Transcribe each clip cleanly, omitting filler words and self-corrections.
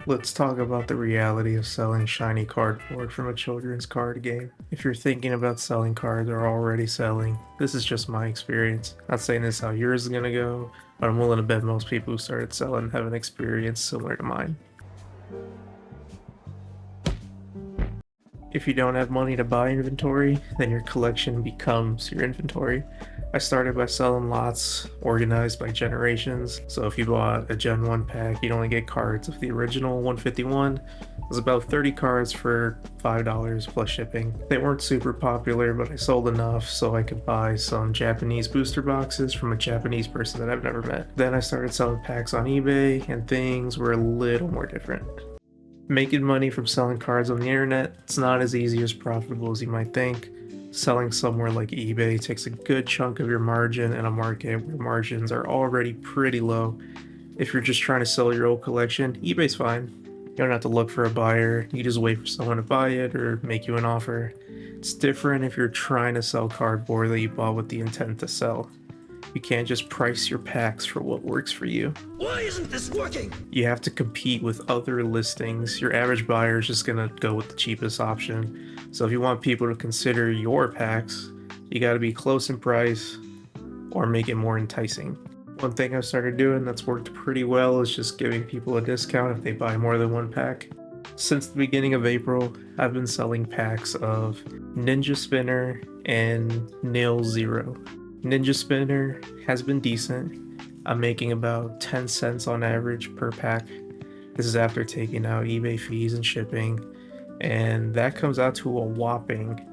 Let's talk about the reality of selling shiny cardboard from a children's card game. If you're thinking about selling cards or already selling, this is just my experience. Not saying this is how yours is gonna go, but I'm willing to bet most people who started selling have an experience similar to mine. If you don't have money to buy inventory, then your collection becomes your inventory. I started by selling lots organized by generations. So if you bought a Gen 1 pack, you'd only get cards of the original 151. It was about 30 cards for $5 plus shipping. They weren't super popular, but I sold enough so I could buy some Japanese booster boxes from a Japanese person that I've never met. Then I started selling packs on eBay, and things were a little more different. Making money from selling cards on the internet, it's not as easy as profitable as you might think. Selling somewhere like eBay takes a good chunk of your margin in a market where margins are already pretty low. If you're just trying to sell your old collection, eBay's fine. You don't have to look for a buyer, you just wait for someone to buy it or make you an offer. It's different if you're trying to sell cardboard that you bought with the intent to sell. You can't just price your packs for what works for you. Why isn't this working? You have to compete with other listings. Your average buyer is just gonna go with the cheapest option. So if you want people to consider your packs, you gotta be close in price or make it more enticing. One thing I've started doing that's worked pretty well is just giving people a discount if they buy more than one pack. Since the beginning of April, I've been selling packs of Ninja Spinner and Nail Zero. Ninja Spinner has been decent. I'm making about 10 cents on average per pack. This is after taking out eBay fees and shipping, and that comes out to a whopping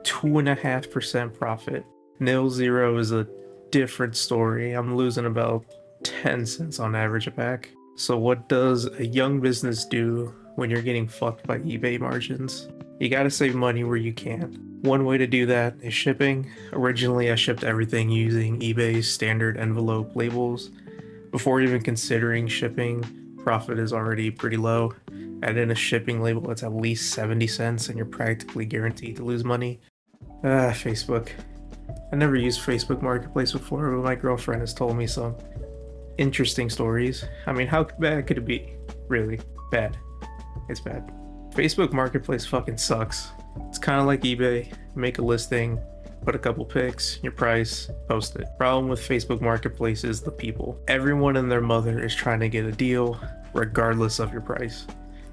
2.5% profit. Nail Zero is a different story. I'm losing about 10 cents on average a pack. So, what does a young business do when you're getting fucked by eBay margins? You gotta save money where you can. One way to do that is shipping. Originally, I shipped everything using eBay's standard envelope labels. Before even considering shipping, profit is already pretty low. Add in a shipping label that's at least 70 cents and you're practically guaranteed to lose money. Facebook. I never used Facebook Marketplace before, but my girlfriend has told me some interesting stories. I mean, how bad could it be? Really? Bad. It's bad. Facebook Marketplace fucking sucks. It's kind of like eBay. Make a listing, put a couple pics, your price, post it. Problem with Facebook Marketplace is the people. Everyone and their mother is trying to get a deal, regardless of your price.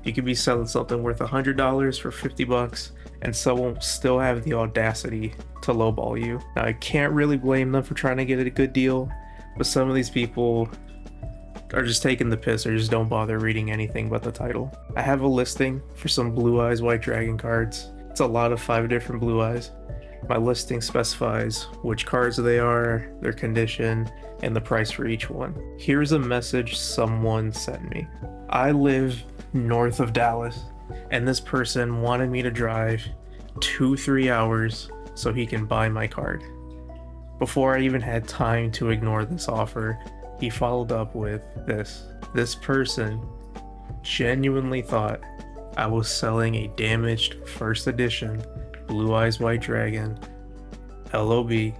You could be selling something worth $100 for 50 bucks, and someone will still have the audacity to lowball you. Now, I can't really blame them for trying to get a good deal, but some of these people are just taking the piss or just don't bother reading anything but the title. I have a listing for some Blue Eyes White Dragon cards. It's a lot of 5 different Blue Eyes. My listing specifies which cards they are, their condition, and the price for each one. Here's a message someone sent me. I live north of Dallas, and this person wanted me to drive 2-3 hours so he can buy my card. Before I even had time to ignore this offer, he followed up with this. This person genuinely thought I was selling a damaged first edition Blue Eyes White Dragon LOB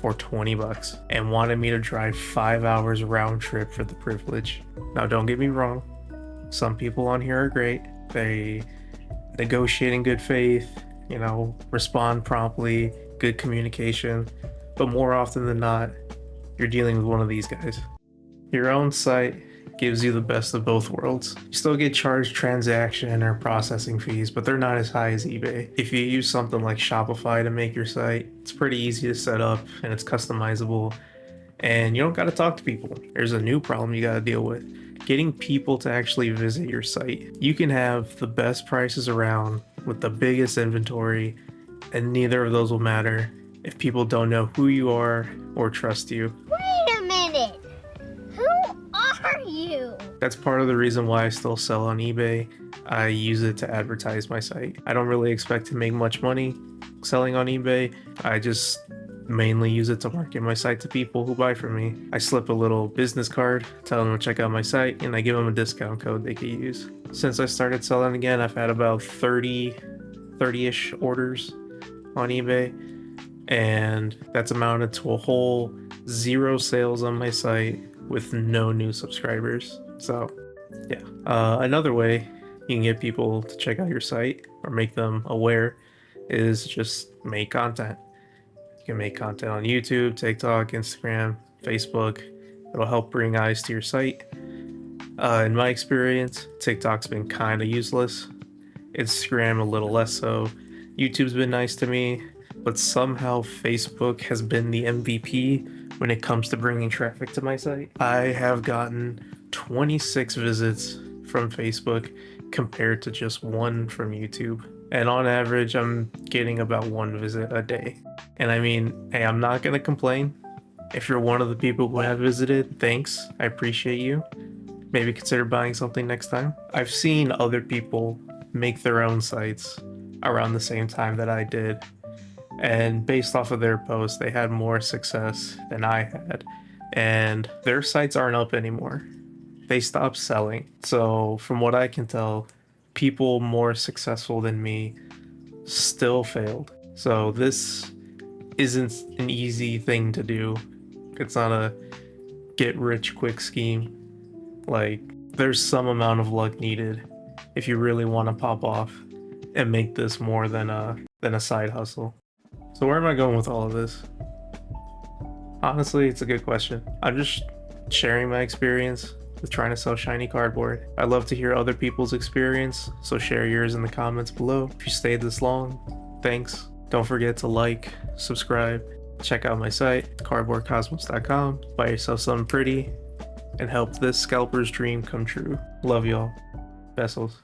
for 20 bucks and wanted me to drive 5 hours round trip for the privilege. Now, don't get me wrong. Some people on here are great. They negotiate in good faith, respond promptly, good communication. But more often than not, you're dealing with one of these guys. Your own site gives you the best of both worlds. You still get charged transaction or processing fees, but they're not as high as eBay. If you use something like Shopify to make your site, it's pretty easy to set up and it's customizable, and you don't got to talk to people. There's a new problem you got to deal with: getting people to actually visit your site. You can have the best prices around with the biggest inventory, and neither of those will matter if people don't know who you are or trust you. Wait a minute! Who are you? That's part of the reason why I still sell on eBay. I use it to advertise my site. I don't really expect to make much money selling on eBay. I just mainly use it to market my site to people who buy from me. I slip a little business card, tell them to check out my site, and I give them a discount code they can use. Since I started selling again, I've had about 30-ish orders on eBay, and that's amounted to a whole 0 sales on my site with no new subscribers. So Yeah. Another way you can get people to check out your site or make them aware is just make content. You can make content on YouTube, TikTok, Instagram, Facebook. It'll help bring eyes to your site. In my experience, TikTok's been kind of useless. Instagram a little less so. YouTube's been nice to me, but somehow Facebook has been the MVP when it comes to bringing traffic to my site. I have gotten 26 visits from Facebook compared to just one from YouTube. And on average, I'm getting about one visit a day. And I mean, hey, I'm not gonna complain. If you're one of the people who have visited, thanks. I appreciate you. Maybe consider buying something next time. I've seen other people make their own sites around the same time that I did. And based off of their posts, they had more success than I had. And their sites aren't up anymore. They stopped selling. So, from what I can tell, people more successful than me still failed. So, this isn't an easy thing to do. It's not a get rich quick scheme. Like, there's some amount of luck needed if you really want to pop off and make this more than a side hustle. So where am I going with all of this? Honestly, it's a good question. I'm just sharing my experience with trying to sell shiny cardboard. I love to hear other people's experience, so share yours in the comments below. If you stayed this long, thanks. Don't forget to like, subscribe, check out my site, cardboardcosmos.com. Buy yourself something pretty and help this scalper's dream come true. Love y'all. Vessels.